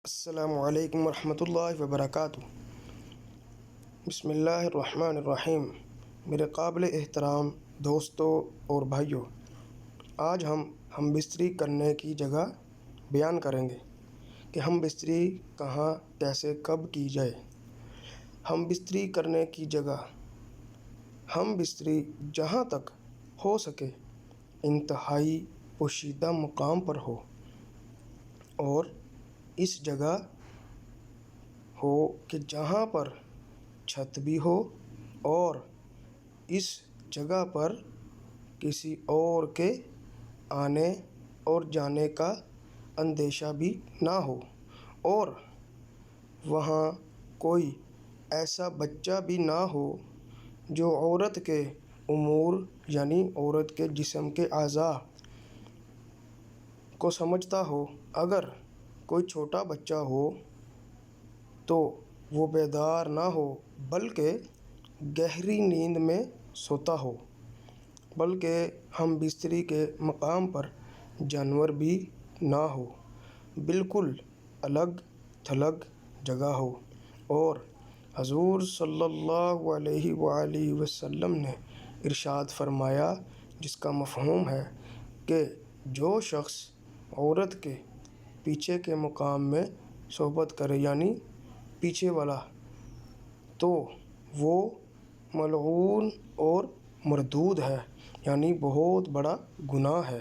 السلام علیکم ورحمۃ اللہ وبرکاتہ۔ بسم اللہ الرحمن الرحیم۔ میرے قابل احترام دوستوں اور بھائیوں، آج ہم بستری کرنے کی جگہ بیان کریں گے کہ ہم بستری کہاں، کیسے، کب کی جائے۔ ہم بستری کرنے کی جگہ، ہم بستری جہاں تک ہو سکے انتہائی پوشیدہ مقام پر ہو اور اس جگہ ہو کہ جہاں پر چھت بھی ہو اور اس جگہ پر کسی اور کے آنے اور جانے کا اندیشہ بھی نہ ہو، اور وہاں کوئی ایسا بچہ بھی نہ ہو جو عورت کے امور یعنی عورت کے جسم کے اعضاء کو سمجھتا ہو۔ اگر کوئی چھوٹا بچہ ہو تو وہ بیدار نہ ہو بلکہ گہری نیند میں سوتا ہو، بلکہ ہم بستری کے مقام پر جانور بھی نہ ہو، بالکل الگ تھلگ جگہ ہو۔ اور حضور صلی اللہ علیہ وآلہ وسلم نے ارشاد فرمایا، جس کا مفہوم ہے کہ جو شخص عورت کے پیچھے کے مقام میں صحبت کرے یعنی پیچھے والا، تو وہ ملعون اور مردود ہے، یعنی بہت بڑا گناہ ہے۔